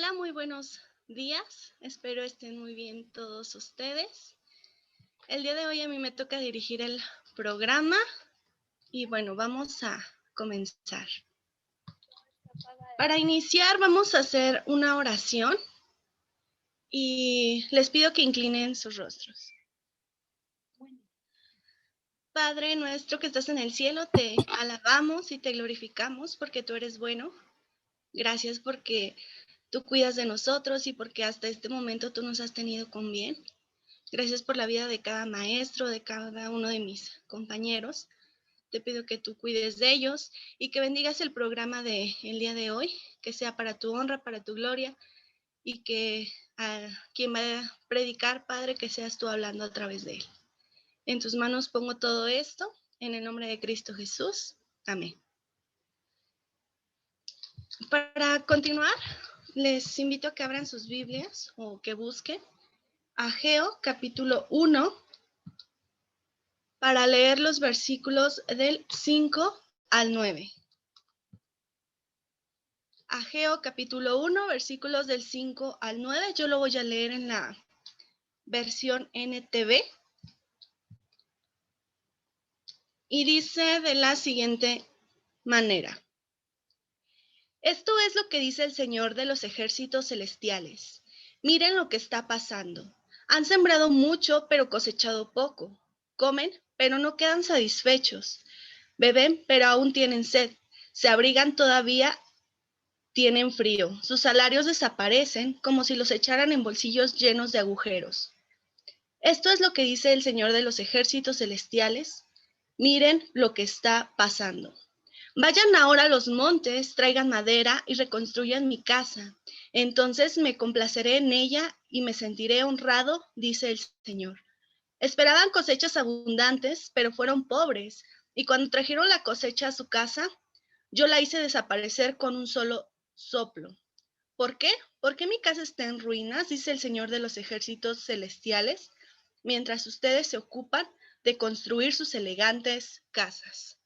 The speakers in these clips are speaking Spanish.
Hola, muy buenos días. Espero estén muy bien todos ustedes. El día de hoy a mí me toca dirigir el programa y bueno, vamos a comenzar. Para iniciar vamos a hacer una oración y les pido que inclinen sus rostros. Padre nuestro que estás en el cielo, te alabamos y te glorificamos porque tú eres bueno. Gracias porque tú cuidas de nosotros y porque hasta este momento tú nos has tenido con bien. Gracias por la vida de cada maestro, de cada uno de mis compañeros. Te pido que tú cuides de ellos y que bendigas el programa del día de hoy, que sea para tu honra, para tu gloria, y que a quien va a predicar, Padre, que seas tú hablando a través de él. En tus manos pongo todo esto, en el nombre de Cristo Jesús. Amén. Para continuar, les invito a que abran sus Biblias o que busquen Ageo capítulo 1, para leer los versículos del 5 al 9. Ageo capítulo 1, versículos del 5 al 9. Yo lo voy a leer en la versión NTV. Y dice de la siguiente manera. Esto es lo que dice el Señor de los ejércitos celestiales. Miren lo que está pasando. Han sembrado mucho, pero cosechado poco. Comen, pero no quedan satisfechos. Beben, pero aún tienen sed. Se abrigan todavía, tienen frío. Sus salarios desaparecen como si los echaran en bolsillos llenos de agujeros. Esto es lo que dice el Señor de los ejércitos celestiales. Miren lo que está pasando. Vayan ahora a los montes, traigan madera y reconstruyan mi casa. Entonces me complaceré en ella y me sentiré honrado, dice el Señor. Esperaban cosechas abundantes, pero fueron pobres. Y cuando trajeron la cosecha a su casa, yo la hice desaparecer con un solo soplo. ¿Por qué? ¿Por qué mi casa está en ruinas? Dice el Señor de los ejércitos celestiales, mientras ustedes se ocupan de construir sus elegantes casas.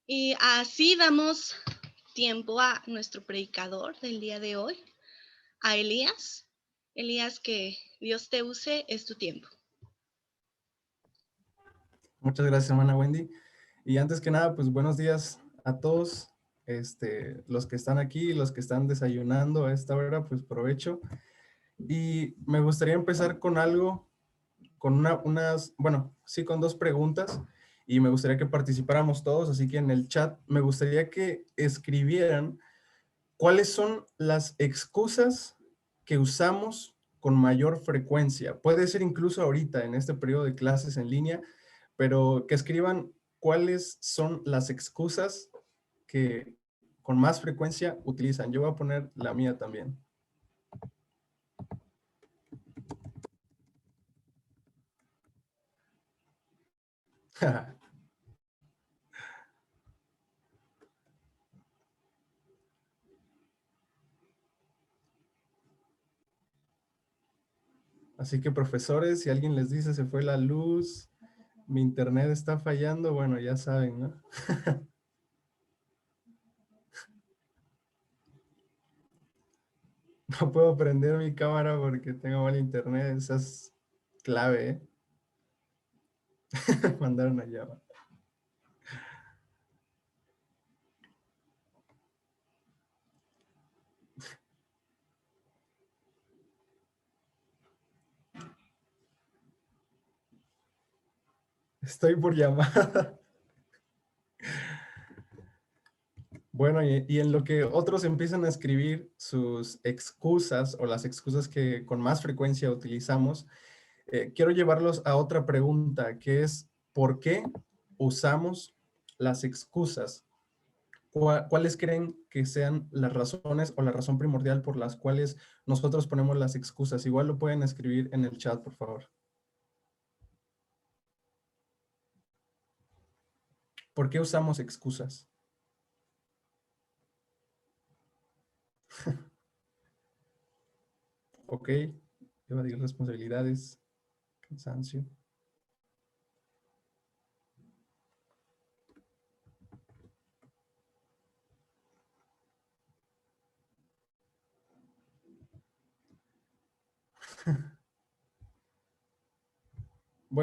Y así damos tiempo a nuestro predicador del día de hoy, a Elías. Elías, que Dios te use, es tu tiempo. Muchas gracias, hermana Wendy. Y antes que nada, pues buenos días a todos, los que están aquí, los que están desayunando a esta hora, pues provecho. Y me gustaría empezar con algo, con con dos preguntas, y me gustaría que participáramos todos, así que en el chat me gustaría que escribieran cuáles son las excusas que usamos con mayor frecuencia. Puede ser incluso ahorita, en este periodo de clases en línea, pero que escriban cuáles son las excusas que con más frecuencia utilizan. Yo voy a poner la mía también. Así que profesores, si alguien les dice se fue la luz, mi internet está fallando, bueno, ya saben, ¿no? No puedo prender mi cámara porque tengo mal internet, esa es clave, ¿eh? Mandaron allá. Estoy por llamada. Bueno, y en lo que otros empiezan a escribir sus excusas o las excusas que con más frecuencia utilizamos, quiero llevarlos a otra pregunta, que es, ¿por qué usamos las excusas? ¿Cuáles creen que sean las razones o la razón primordial por las cuales nosotros ponemos las excusas? Igual lo pueden escribir en el chat, por favor. ¿Por qué usamos excusas? Ok, evadir responsabilidades, cansancio.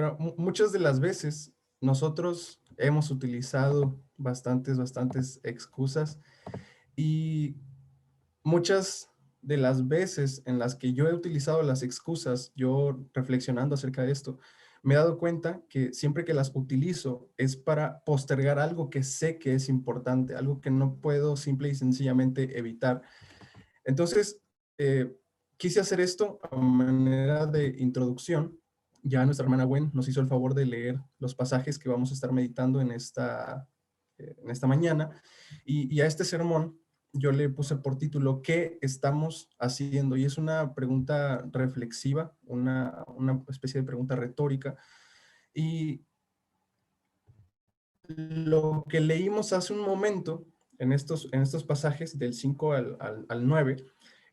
Bueno, muchas de las veces nosotros hemos utilizado bastantes excusas y muchas de las veces en las que yo he utilizado las excusas, yo reflexionando acerca de esto, me he dado cuenta que siempre que las utilizo es para postergar algo que sé que es importante, algo que no puedo simple y sencillamente evitar. Entonces, eh, quise hacer esto a manera de introducción. Ya nuestra hermana Gwen nos hizo el favor de leer los pasajes que vamos a estar meditando en esta mañana. Y a este sermón yo le puse por título, ¿qué estamos haciendo? Y es una pregunta reflexiva, una especie de pregunta retórica. Y lo que leímos hace un momento en estos pasajes del 5 al 9,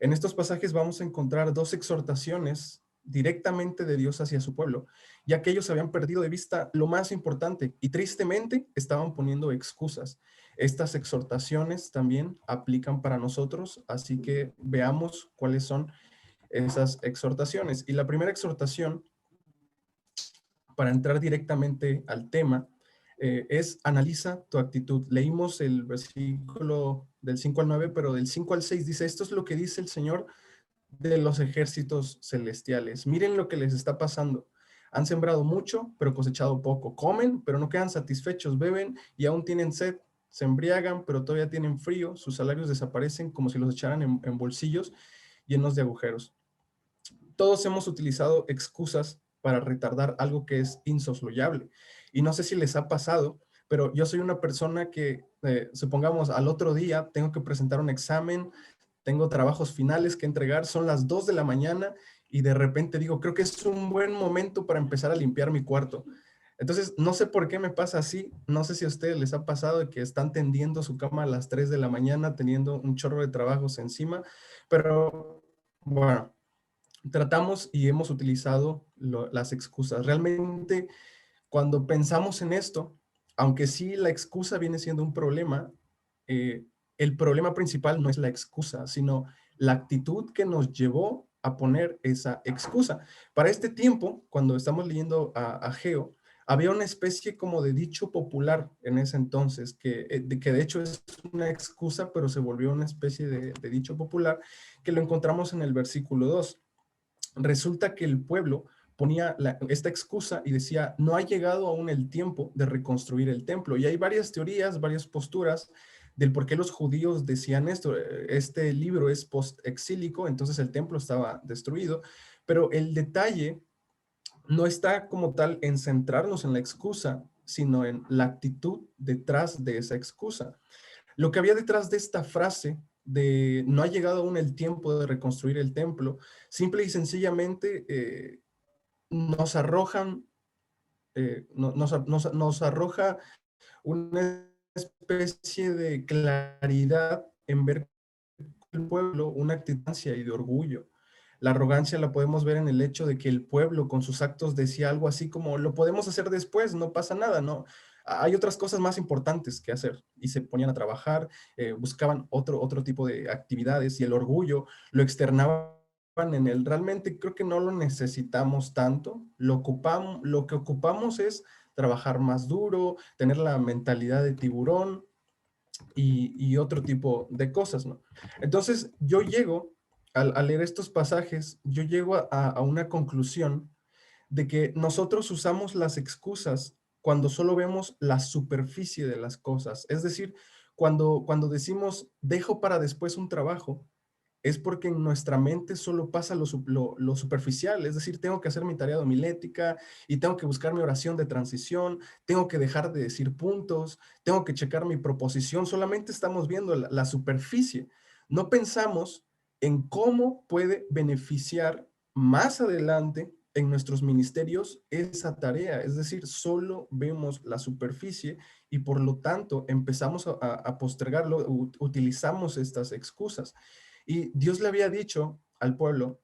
en estos pasajes vamos a encontrar dos exhortaciones directamente de Dios hacia su pueblo, ya que ellos habían perdido de vista lo más importante y tristemente estaban poniendo excusas. Estas exhortaciones también aplican para nosotros, así que veamos cuáles son esas exhortaciones. Y la primera exhortación, para entrar directamente al tema, es analiza tu actitud. Leímos el versículo del 5 al 9, pero del 5 al 6 dice, esto es lo que dice el Señor de los ejércitos celestiales. Miren lo que les está pasando. Han sembrado mucho, pero cosechado poco. Comen, pero no quedan satisfechos. Beben y aún tienen sed. Se embriagan, pero todavía tienen frío. Sus salarios desaparecen como si los echaran en bolsillos llenos de agujeros. Todos hemos utilizado excusas para retardar algo que es insoslayable. Y no sé si les ha pasado, pero yo soy una persona que, supongamos, al otro día tengo que presentar un examen, tengo trabajos finales que entregar, son las 2 de la mañana y de repente digo, creo que es un buen momento para empezar a limpiar mi cuarto. Entonces, no sé por qué me pasa así, no sé si a ustedes les ha pasado de que están tendiendo su cama a las 3 de la mañana, teniendo un chorro de trabajos encima, pero bueno, tratamos y hemos utilizado las excusas. Realmente, cuando pensamos en esto, aunque sí la excusa viene siendo un problema, eh, el problema principal no es la excusa, sino la actitud que nos llevó a poner esa excusa. Para este tiempo, cuando estamos leyendo a Geo, había una especie como de dicho popular en ese entonces, que de hecho es una excusa, pero se volvió una especie de dicho popular, que lo encontramos en el versículo 2. Resulta que el pueblo ponía esta excusa y decía, no ha llegado aún el tiempo de reconstruir el templo. Y hay varias teorías, varias posturas del por qué los judíos decían esto. Este libro es post-exílico, entonces el templo estaba destruido, pero el detalle no está como tal en centrarnos en la excusa, sino en la actitud detrás de esa excusa. Lo que había detrás de esta frase de no ha llegado aún el tiempo de reconstruir el templo, simple y sencillamente nos arrojan, nos arroja una especie de claridad en ver el pueblo una actitud y de orgullo. La arrogancia la podemos ver en el hecho de que el pueblo con sus actos decía algo así como, lo podemos hacer después, no pasa nada, ¿no? Hay otras cosas más importantes que hacer y se ponían a trabajar, buscaban otro tipo de actividades y el orgullo lo externaban en el, realmente creo que no lo necesitamos tanto, lo que ocupamos es trabajar más duro, tener la mentalidad de tiburón, y otro tipo de cosas, ¿no? Entonces, yo llego, al leer estos pasajes, yo llego a una conclusión de que nosotros usamos las excusas cuando solo vemos la superficie de las cosas. Es decir, cuando decimos, dejo para después un trabajo, es porque en nuestra mente solo pasa lo superficial, es decir, tengo que hacer mi tarea de homilética y tengo que buscar mi oración de transición, tengo que dejar de decir puntos, tengo que checar mi proposición, solamente estamos viendo la superficie. No pensamos en cómo puede beneficiar más adelante en nuestros ministerios esa tarea, es decir, solo vemos la superficie y por lo tanto empezamos a postergarlo, utilizamos estas excusas. Y Dios le había dicho al pueblo,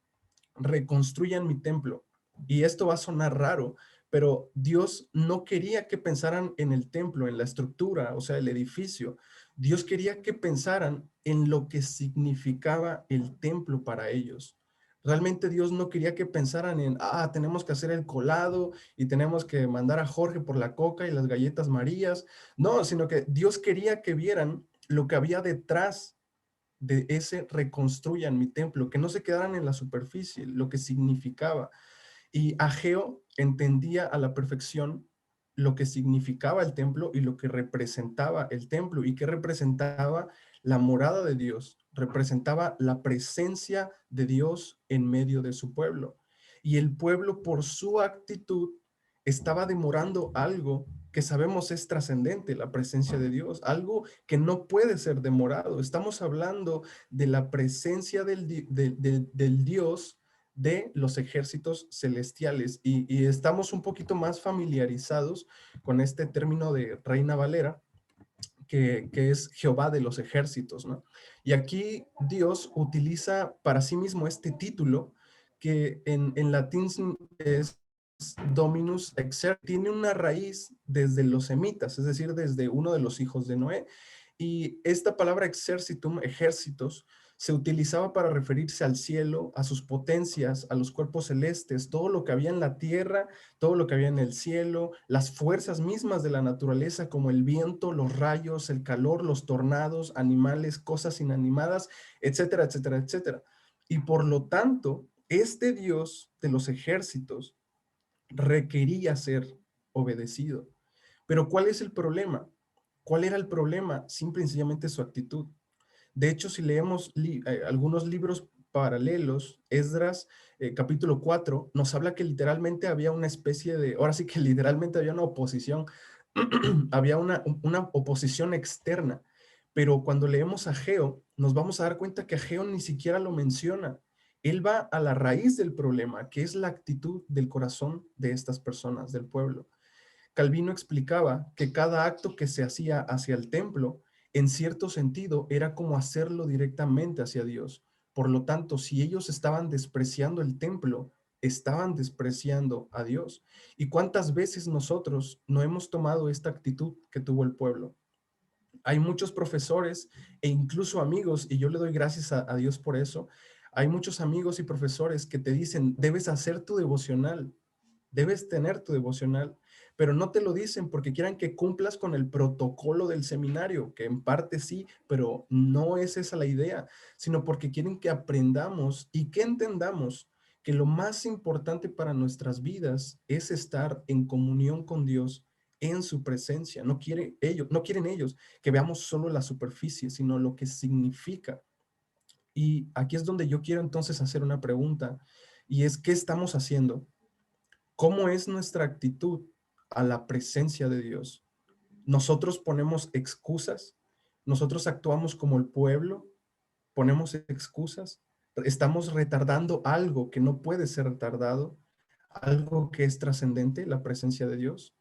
reconstruyan mi templo. Y esto va a sonar raro, pero Dios no quería que pensaran en el templo, en la estructura, o sea, el edificio. Dios quería que pensaran en lo que significaba el templo para ellos. Realmente Dios no quería que pensaran en, tenemos que hacer el colado y tenemos que mandar a Jorge por la coca y las galletas Marías. No, sino que Dios quería que vieran lo que había detrás de ese reconstruyan mi templo, que no se quedaran en la superficie, lo que significaba. Y Ageo entendía a la perfección lo que significaba el templo y lo que representaba el templo y que representaba la morada de Dios, representaba la presencia de Dios en medio de su pueblo. Y el pueblo por su actitud estaba demorando algo que sabemos es trascendente, la presencia de Dios, algo que no puede ser demorado. Estamos hablando de la presencia del Dios de los ejércitos celestiales y estamos un poquito más familiarizados con este término de Reina Valera, que es Jehová de los ejércitos, ¿no? Y aquí Dios utiliza para sí mismo este título que en latín es Dominus Exer, tiene una raíz desde los semitas, es decir, desde uno de los hijos de Noé. Y esta palabra exercitum, ejércitos, se utilizaba para referirse al cielo, a sus potencias, a los cuerpos celestes, todo lo que había en la tierra, todo lo que había en el cielo, las fuerzas mismas de la naturaleza como el viento, los rayos, el calor, los tornados, animales, cosas inanimadas, etcétera, etcétera, etcétera. Y por lo tanto, este Dios de los ejércitos requería ser obedecido. Pero ¿cuál es el problema? ¿Cuál era el problema? Simple y sencillamente su actitud. De hecho, si leemos algunos libros paralelos, Esdras, capítulo 4, nos habla que literalmente había una especie de, ahora sí que literalmente había una oposición, había una oposición externa. Pero cuando leemos a Ageo, nos vamos a dar cuenta que Ageo ni siquiera lo menciona. Él va a la raíz del problema, que es la actitud del corazón de estas personas, del pueblo. Calvino explicaba que cada acto que se hacía hacia el templo, en cierto sentido, era como hacerlo directamente hacia Dios. Por lo tanto, si ellos estaban despreciando el templo, estaban despreciando a Dios. ¿Y cuántas veces nosotros no hemos tomado esta actitud que tuvo el pueblo? Hay muchos profesores e incluso amigos, y yo le doy gracias a Dios por eso. Hay muchos amigos y profesores que te dicen, debes hacer tu devocional, debes tener tu devocional, pero no te lo dicen porque quieran que cumplas con el protocolo del seminario, que en parte sí, pero no es esa la idea, sino porque quieren que aprendamos y que entendamos que lo más importante para nuestras vidas es estar en comunión con Dios en su presencia. No quieren ellos que veamos solo la superficie, sino lo que significa. Y aquí es donde yo quiero entonces hacer una pregunta, y es, ¿qué estamos haciendo? ¿Cómo es nuestra actitud a la presencia de Dios? Nosotros ponemos excusas, nosotros actuamos como el pueblo, ponemos excusas, estamos retardando algo que no puede ser retardado, algo que es trascendente, la presencia de Dios.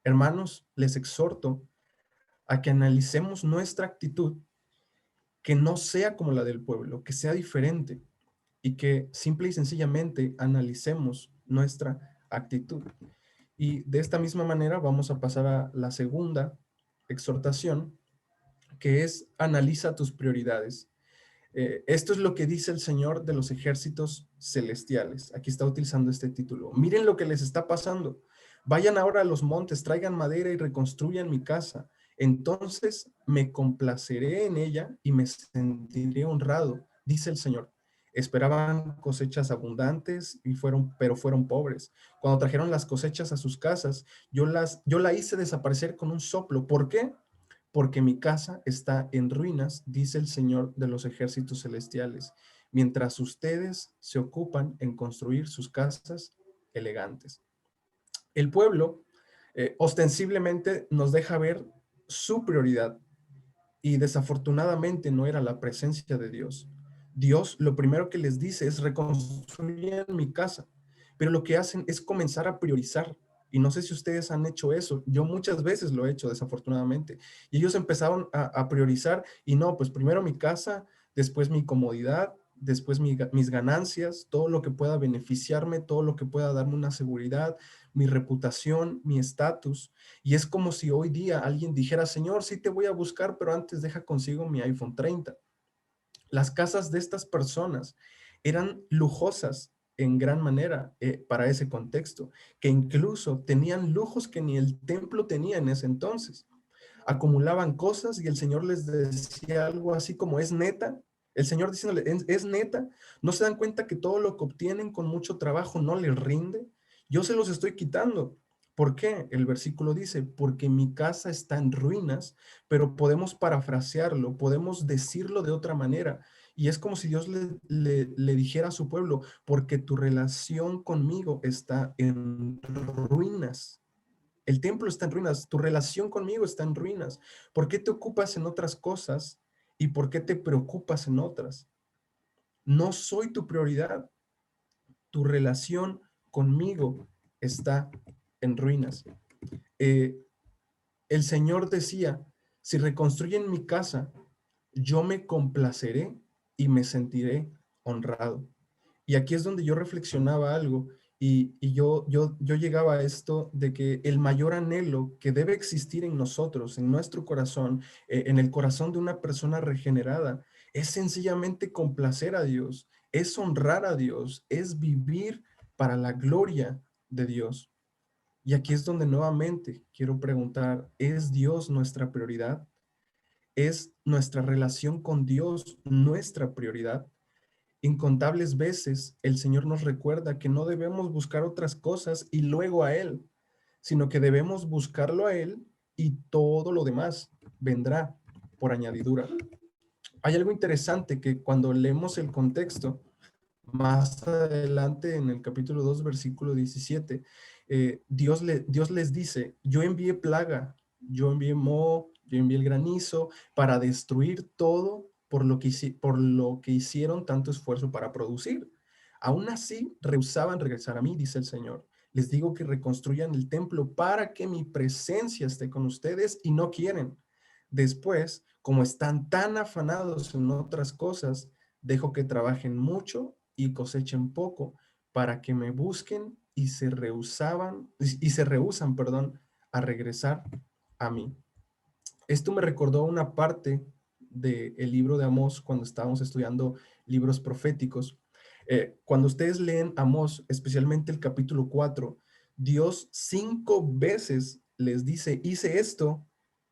Hermanos, les exhorto a que analicemos nuestra actitud, que no sea como la del pueblo, que sea diferente y que simple y sencillamente analicemos nuestra actitud. Y de esta misma manera vamos a pasar a la segunda exhortación, que es analiza tus prioridades. Esto es lo que dice el Señor de los ejércitos celestiales. Aquí está utilizando este título. Miren lo que les está pasando. Vayan ahora a los montes, traigan madera y reconstruyan mi casa. Entonces me complaceré en ella y me sentiré honrado, dice el Señor. Esperaban cosechas abundantes pero fueron pobres. Cuando trajeron las cosechas a sus casas, yo la hice desaparecer con un soplo. ¿Por qué? Porque mi casa está en ruinas, dice el Señor de los ejércitos celestiales, mientras ustedes se ocupan en construir sus casas elegantes. El pueblo ostensiblemente nos deja ver su prioridad y desafortunadamente no era la presencia de Dios. Dios lo primero que les dice es reconstruir mi casa, pero lo que hacen es comenzar a priorizar. Y no sé si ustedes han hecho eso. Yo muchas veces lo he hecho, desafortunadamente. Y ellos empezaron a priorizar y no, pues primero mi casa, después mi comodidad, después mis ganancias, todo lo que pueda beneficiarme, todo lo que pueda darme una seguridad, mi reputación, mi estatus. Y es como si hoy día alguien dijera, Señor, sí te voy a buscar, pero antes deja consigo mi iPhone 30. Las casas de estas personas eran lujosas en gran manera para ese contexto, que incluso tenían lujos que ni el templo tenía en ese entonces. Acumulaban cosas y el Señor les decía algo así como, ¿es neta? El Señor diciéndole, ¿es neta? ¿No se dan cuenta que todo lo que obtienen con mucho trabajo no les rinde? Yo se los estoy quitando. ¿Por qué? El versículo dice, porque mi casa está en ruinas, pero podemos parafrasearlo, podemos decirlo de otra manera. Y es como si Dios le dijera a su pueblo, porque tu relación conmigo está en ruinas. El templo está en ruinas, tu relación conmigo está en ruinas. ¿Por qué te ocupas en otras cosas y por qué te preocupas en otras? No soy tu prioridad. Tu relación conmigo está en ruinas. Eh, el Señor decía, si reconstruyen mi casa, yo me complaceré y me sentiré honrado. Y aquí es donde yo reflexionaba algo y yo llegaba a esto de que el mayor anhelo que debe existir en nosotros, en nuestro corazón, en el corazón de una persona regenerada, es sencillamente complacer a Dios, es honrar a Dios, es vivir para la gloria de Dios. Y aquí es donde nuevamente quiero preguntar, ¿es Dios nuestra prioridad? ¿Es nuestra relación con Dios nuestra prioridad? Incontables veces el Señor nos recuerda que no debemos buscar otras cosas y luego a Él, sino que debemos buscarlo a Él y todo lo demás vendrá por añadidura. Hay algo interesante que cuando leemos el contexto, más adelante en el capítulo 2 versículo 17, Dios les dice, yo envié plaga, yo envié moho, yo envié el granizo para destruir todo por lo que hicieron tanto esfuerzo para producir. Aún así, rehusaban regresar a mí, dice el Señor. Les digo que reconstruyan el templo para que mi presencia esté con ustedes y no quieren. Después, como están tan afanados en otras cosas, dejo que trabajen mucho y cosechen poco para que me busquen y se rehusan, perdón, a regresar a mí. Esto me recordó una parte del libro de Amós cuando estábamos estudiando libros proféticos. Cuando ustedes leen Amós, especialmente el capítulo 4, Dios 5 veces les dice, hice esto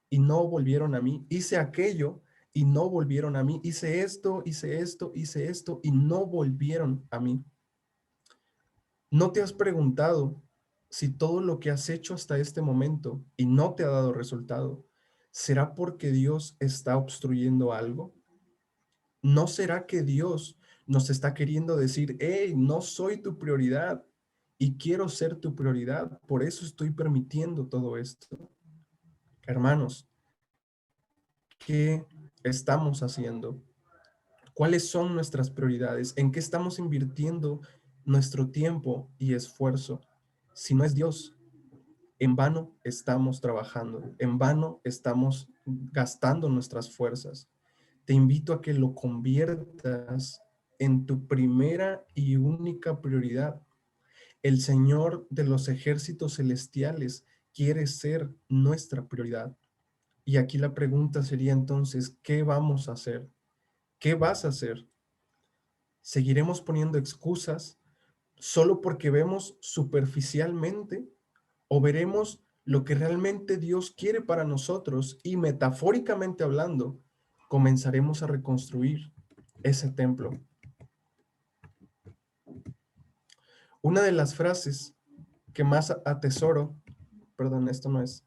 y no volvieron a mí, hice aquello y no volvieron a mí, hice esto, hice esto, hice esto y no volvieron a mí. ¿No te has preguntado si todo lo que has hecho hasta este momento y no te ha dado resultado, será porque Dios está obstruyendo algo? ¿No será que Dios nos está queriendo decir, hey, no soy tu prioridad y quiero ser tu prioridad? Por eso estoy permitiendo todo esto. Hermanos, ¿qué estamos haciendo? ¿Cuáles son nuestras prioridades? ¿En qué estamos invirtiendo nuestro tiempo y esfuerzo? Si no es Dios, en vano estamos trabajando, en vano estamos gastando nuestras fuerzas. Te invito a que lo conviertas en tu primera y única prioridad. El Señor de los ejércitos celestiales quiere ser nuestra prioridad. Y aquí la pregunta sería entonces, ¿qué vamos a hacer? ¿Qué vas a hacer? ¿Seguiremos poniendo excusas solo porque vemos superficialmente o veremos lo que realmente Dios quiere para nosotros y metafóricamente hablando, comenzaremos a reconstruir ese templo? Una de las frases que más atesoro, perdón, esto no es,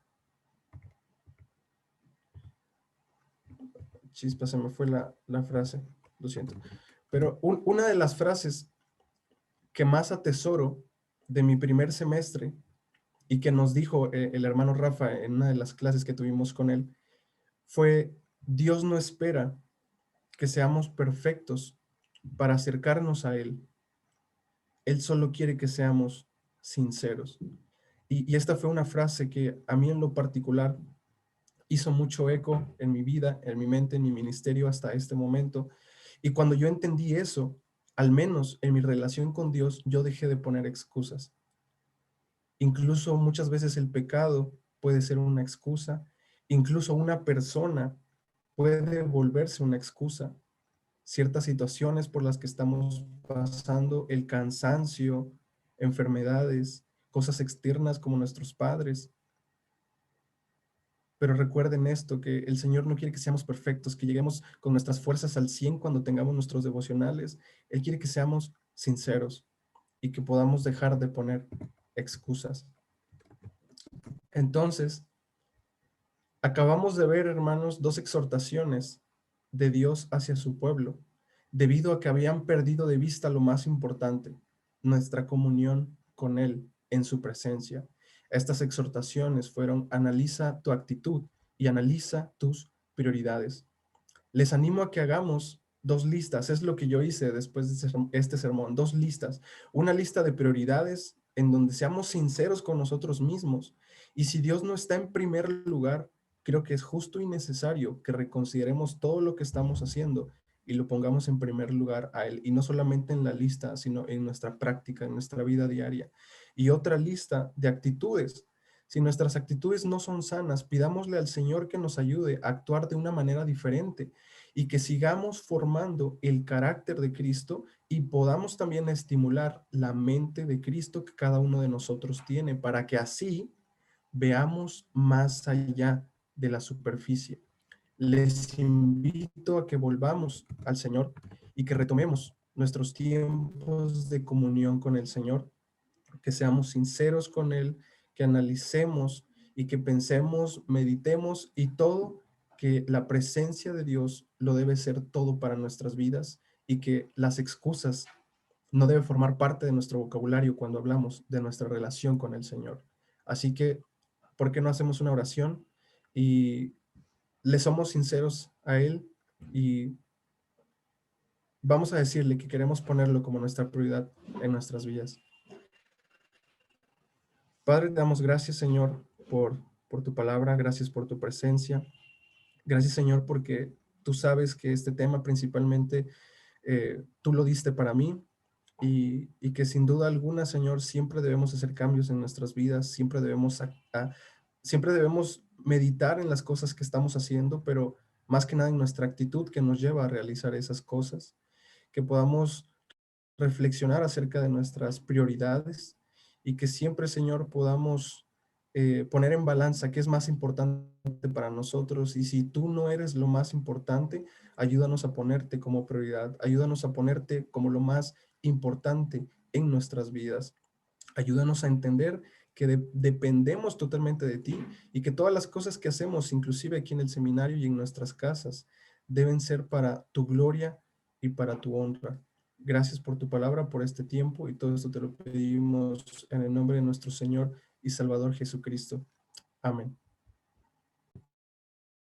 chispa, se me fue la frase, lo siento, pero una de las frases que más atesoro de mi primer semestre y que nos dijo el hermano Rafa en una de las clases que tuvimos con él fue, Dios no espera que seamos perfectos para acercarnos a Él. Él solo quiere que seamos sinceros. Y esta fue una frase que a mí en lo particular hizo mucho eco en mi vida, en mi mente, en mi ministerio hasta este momento. Y cuando yo entendí eso, al menos en mi relación con Dios, yo dejé de poner excusas. Incluso muchas veces el pecado puede ser una excusa, incluso una persona puede volverse una excusa. ciertas situaciones por las que estamos pasando, el cansancio, enfermedades, cosas externas como nuestros padres. Pero recuerden esto, que el Señor no quiere que seamos perfectos, que lleguemos con nuestras fuerzas al 100 cuando tengamos nuestros devocionales. Él quiere que seamos sinceros y que podamos dejar de poner excusas. Entonces, acabamos de ver, hermanos, dos exhortaciones de Dios hacia su pueblo, debido a que habían perdido de vista lo más importante, nuestra comunión con Él en su presencia. Estas exhortaciones fueron: analiza tu actitud y analiza tus prioridades. Les animo a que hagamos dos listas. Es lo que yo hice después de este sermón, dos listas. Una lista de prioridades en donde seamos sinceros con nosotros mismos. Y si Dios no está en primer lugar, creo que es justo y necesario que reconsideremos todo lo que estamos haciendo y lo pongamos en primer lugar a Él. Y no solamente en la lista, sino en nuestra práctica, en nuestra vida diaria. Y otra lista de actitudes. Si nuestras actitudes no son sanas, pidámosle al Señor que nos ayude a actuar de una manera diferente y que sigamos formando el carácter de Cristo y podamos también estimular la mente de Cristo que cada uno de nosotros tiene, para que así veamos más allá de la superficie. Les invito a que volvamos al Señor y que retomemos nuestros tiempos de comunión con el Señor, que seamos sinceros con Él, que analicemos y que pensemos, meditemos y todo, que la presencia de Dios lo debe ser todo para nuestras vidas y que las excusas no deben formar parte de nuestro vocabulario cuando hablamos de nuestra relación con el Señor. Así que, ¿por qué no hacemos una oración y le somos sinceros a Él y vamos a decirle que queremos ponerlo como nuestra prioridad en nuestras vidas? Padre, te damos gracias, Señor, por tu palabra, gracias por tu presencia. Gracias, Señor, porque tú sabes que este tema principalmente tú lo diste para mí y que sin duda alguna, Señor, siempre debemos hacer cambios en nuestras vidas, siempre debemos meditar en las cosas que estamos haciendo, pero más que nada en nuestra actitud que nos lleva a realizar esas cosas, que podamos reflexionar acerca de nuestras prioridades y que siempre, Señor, podamos poner en balanza qué es más importante para nosotros. Y si tú no eres lo más importante, ayúdanos a ponerte como prioridad, ayúdanos a ponerte como lo más importante en nuestras vidas. Ayúdanos a entender que dependemos totalmente de ti y que todas las cosas que hacemos, inclusive aquí en el seminario y en nuestras casas, deben ser para tu gloria y para tu honra. Gracias por tu palabra, por este tiempo, y todo esto te lo pedimos en el nombre de nuestro Señor y Salvador Jesucristo. Amén.